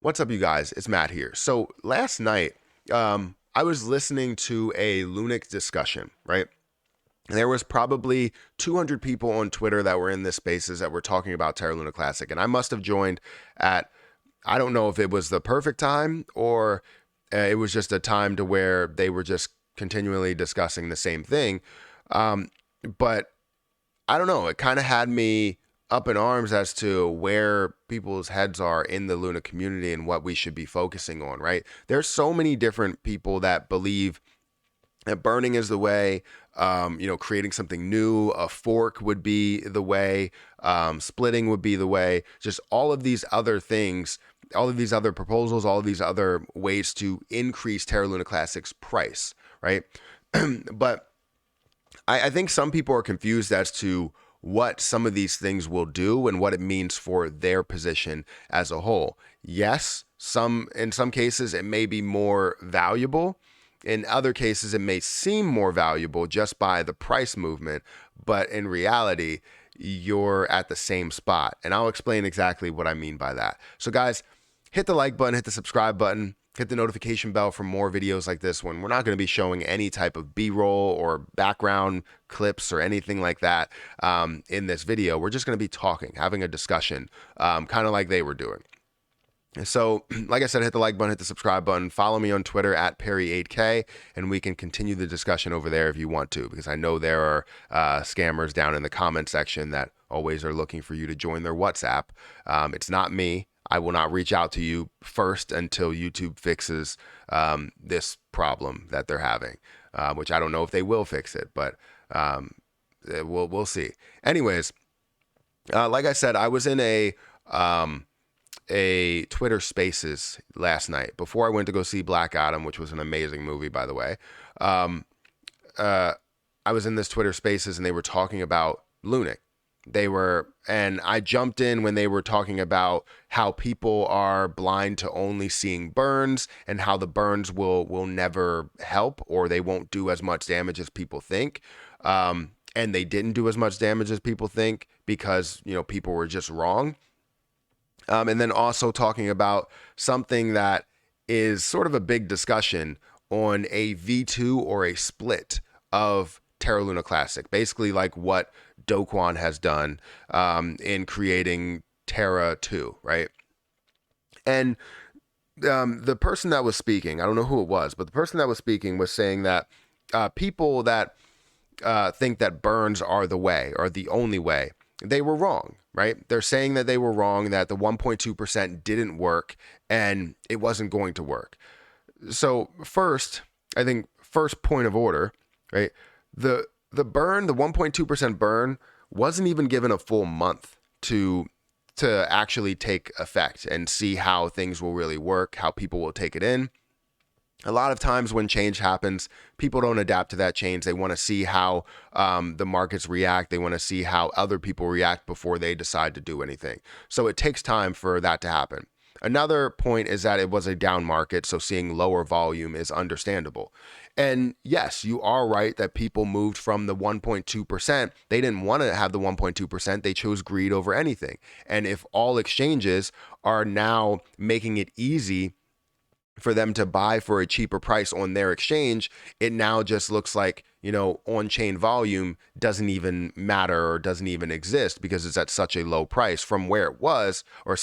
What's up, you guys? It's Matt here. So last night, I was listening to a Lunix discussion, right? There was probably 200 people on Twitter that were in this spaces that were talking about Terra Luna Classic, and I must have joined at, I don't know if it was the perfect time or it was just a time to where they were just continually discussing the same thing. But I don't know. It kind of had me up in arms as to where people's heads are in the Luna community and what we should be focusing on, right? There's so many different people that believe that burning is the way, creating something new, a fork would be the way, splitting would be the way, just all of these other things, all of these other proposals, all of these other ways to increase Terra Luna Classic's price, right? But I think some people are confused as to what some of these things will do and what it means for their position as a whole. Yes, in some cases it may be more valuable. In other cases, it may seem more valuable just by the price movement, but in reality, you're at the same spot. And I'll explain exactly what I mean by that. So, guys, hit the like button, hit the subscribe button, hit the notification bell for more videos like this one. We're not going to be showing any type of B-roll or background clips or anything like that in this video. We're just going to be talking, having a discussion, kind of like they were doing. So, like I said, hit the like button, hit the subscribe button, follow me on Twitter at Perry8K, and we can continue the discussion over there if you want to, because I know there are scammers down in the comment section that always are looking for you to join their WhatsApp. It's not me. I will not reach out to you first until YouTube fixes this problem that they're having, which I don't know if they will fix it, but we'll see. Anyways, like I said, I was in a Twitter Spaces last night before I went to go see Black Adam, which was an amazing movie, by the way. I was in this Twitter Spaces and they were talking about Lunic. And I jumped in when they were talking about how people are blind to only seeing burns and how the burns will never help, or they won't do as much damage as people think. And they didn't do as much damage as people think because, people were just wrong. And then also talking about something that is sort of a big discussion on a V2 or a split of Terra Luna Classic. Basically like what Do Kwon has done in creating Terra 2, right? And the person that was speaking, I don't know who it was, but the person that was speaking was saying that people that think that burns are the way, or the only way, they were wrong, right? They're saying that they were wrong, that the 1.2% didn't work and it wasn't going to work. So first, I think first point of order, right? The burn, the 1.2% burn wasn't even given a full month to actually take effect and see how things will really work, how people will take it in. A lot of times when change happens, people don't adapt to that change. They want to see how the markets react. They want to see how other people react before they decide to do anything. So it takes time for that to happen. Another point is that it was a down market, so seeing lower volume is understandable. And yes, you are right that people moved from the 1.2%. They didn't want to have the 1.2%. They chose greed over anything. And if all exchanges are now making it easy for them to buy for a cheaper price on their exchange, it now just looks like, on-chain volume doesn't even matter or doesn't even exist because it's at such a low price from where it was, or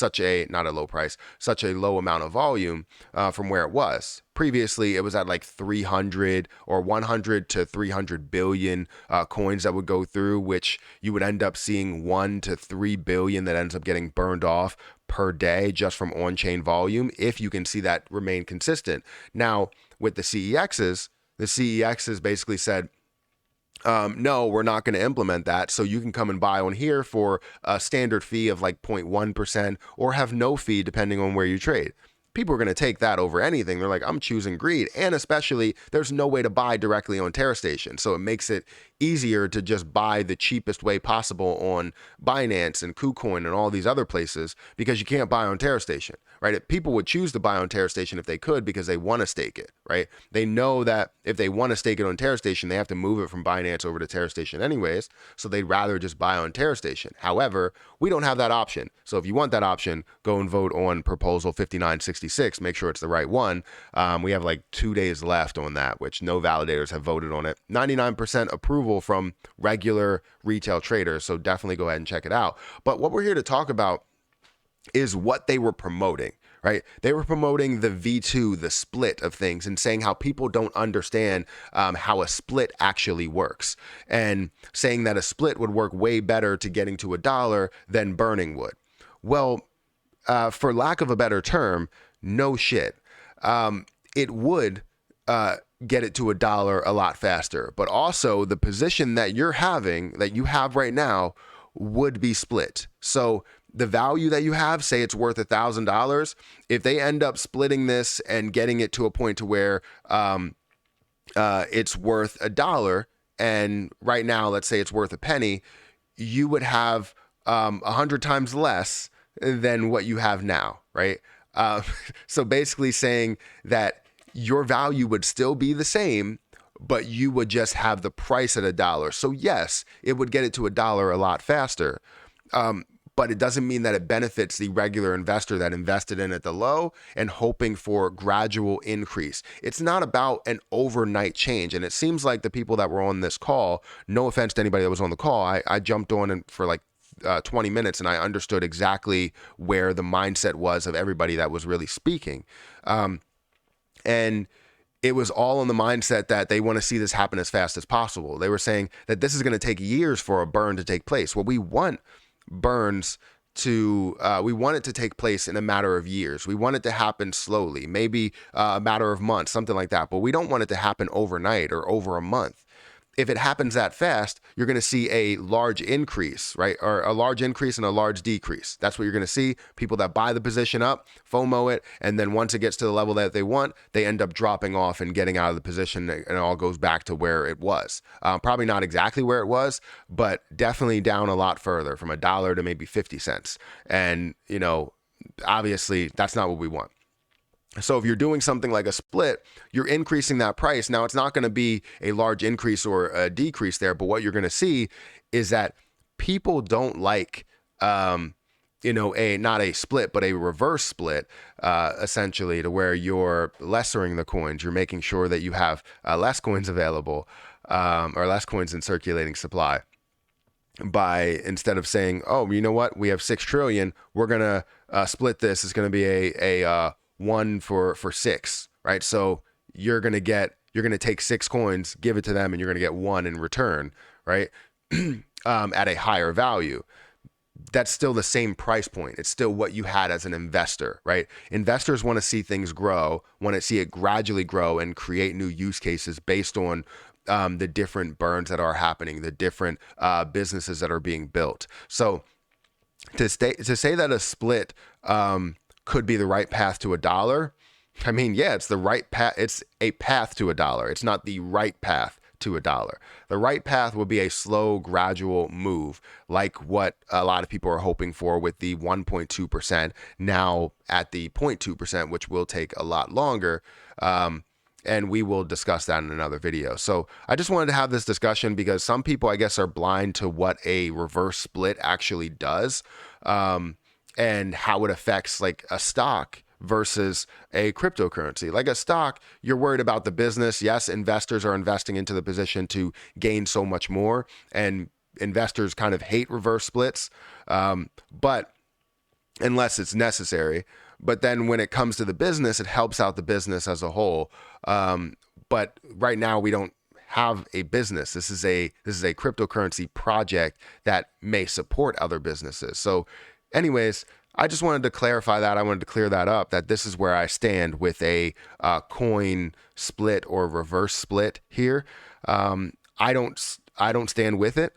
not a low price, such a low amount of volume from where it was. Previously, it was at like 300 or 100 to 300 billion coins that would go through, which you would end up seeing 1 to 3 billion that ends up getting burned off per day just from on-chain volume, if you can see that remain consistent. Now, with the CEXs basically said, no, we're not going to implement that. So you can come and buy on here for a standard fee of like 0.1% or have no fee depending on where you trade. people are going to take that over anything. They're like, I'm choosing greed. And especially, there's no way to buy directly on Terra Station. So it makes it easier to just buy the cheapest way possible on Binance and KuCoin and all these other places because you can't buy on Terra Station, right? People would choose to buy on Terra Station if they could because they want to stake it, right? They know that if they want to stake it on Terra Station, they have to move it from Binance over to Terra Station anyways. So they'd rather just buy on Terra Station. However, we don't have that option. So if you want that option, go and vote on proposal 5966. Make sure it's the right one. We have like 2 days left on that, which no validators have voted on it. 99% approval from regular retail traders. So definitely go ahead and check it out. But what we're here to talk about is what they were promoting, right? They were promoting the V2, the split of things, and saying how people don't understand how a split actually works, and saying that a split would work way better to getting to $1 than burning would. Well, for lack of a better term, no shit. It would get it to $1 a lot faster, but also the position that you're having, that you have right now, would be split. So the value that you have, say it's worth $1,000, if they end up splitting this and getting it to a point to where it's worth $1, and right now, let's say it's worth a penny, you would have 100 times less than what you have now, right? So basically saying that your value would still be the same, but you would just have the price at $1. So yes, it would get it to $1 a lot faster. But it doesn't mean that it benefits the regular investor that invested in at the low and hoping for gradual increase. It's not about an overnight change. And it seems like the people that were on this call, no offense to anybody that was on the call, I jumped on for like 20 minutes and I understood exactly where the mindset was of everybody that was really speaking. And it was all in the mindset that they want to see this happen as fast as possible. They were saying that this is going to take years for a burn to take place. Well, we want burns to we want it to take place in a matter of years. We want it to happen slowly, maybe a matter of months, something like that, but we don't want it to happen overnight or over a month. If it happens that fast, you're going to see a large increase, right? Or a large increase and a large decrease. That's what you're going to see. People that buy the position up, FOMO it, and then once it gets to the level that they want, they end up dropping off and getting out of the position, and it all goes back to where it was. Probably not exactly where it was, but definitely down a lot further, from $1 to maybe 50 cents. And, you know, obviously that's not what we want. So if you're doing something like a split, you're increasing that price. Now, it's not going to be a large increase or a decrease there, but what you're going to see is that people don't like, not a split, but a reverse split, essentially, to where you're lessering the coins. You're making sure that you have less coins available, or less coins in circulating supply, by, instead of saying, oh, you know what, we have 6 trillion, we're going to split this. It's going to be a 1 for 6, right? So you're going to take 6 coins, give it to them, and you're going to get 1 in return, right? At a higher value. That's still the same price point. It's still what you had as an investor, right? Investors want to see things grow, want to see it gradually grow and create new use cases based on the different burns that are happening, the different businesses that are being built. So to say that a split could be the right path to $1. I mean, yeah, it's the right path. It's a path to $1. It's not the right path to $1. The right path will be a slow, gradual move, like what a lot of people are hoping for with the 1.2%, now at the 0.2%, which will take a lot longer. And we will discuss that in another video. So I just wanted to have this discussion because some people, I guess, are blind to what a reverse split actually does. And how it affects like a stock versus a cryptocurrency. Like a stock, you're worried about the business. Yes, investors are investing into the position to gain so much more, and investors kind of hate reverse splits, but unless it's necessary. But then when it comes to the business, it helps out the business as a whole. But right now we don't have a business. This is a cryptocurrency project that may support other businesses. So anyways, I just wanted to clarify that. I wanted to clear that up, that this is where I stand with a coin split or reverse split here. I don't stand with it.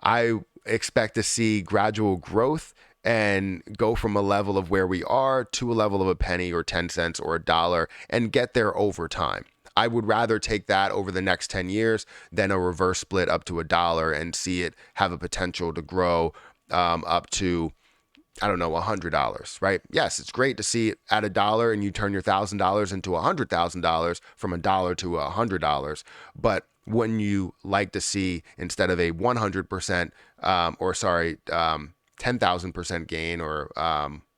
I expect to see gradual growth and go from a level of where we are to a level of a penny or 10 cents or a dollar and get there over time. I would rather take that over the next 10 years than a reverse split up to a dollar and see it have a potential to grow up to, I don't know, $100, right? Yes, it's great to see it at a dollar and you turn your $1,000 into $100,000 from a dollar to $100. But wouldn't you like to see, instead of a 100%, 10,000% gain or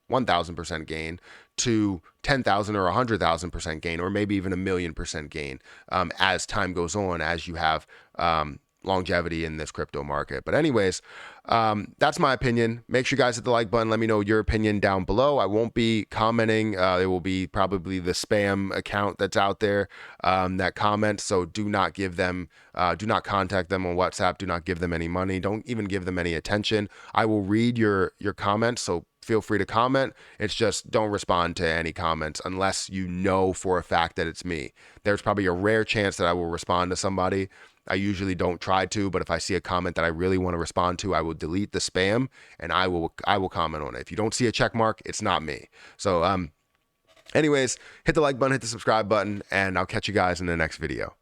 1,000% gain, to 10,000 or 100,000% gain, or maybe even 1,000,000% gain as time goes on, as you have longevity in this crypto market. But anyways, that's my opinion. Make sure you guys hit the like button. Let me know your opinion down below. I won't be commenting. It will be probably the spam account that's out there that comments. So do not contact them on WhatsApp. Do not give them any money. Don't even give them any attention. I will read your comments. So feel free to comment. It's just don't respond to any comments unless you know for a fact that it's me. There's probably a rare chance that I will respond to somebody. I usually don't try to, but if I see a comment that I really want to respond to, I will delete the spam and I will comment on it. If you don't see a check mark, it's not me. So anyways, hit the like button, hit the subscribe button, and I'll catch you guys in the next video.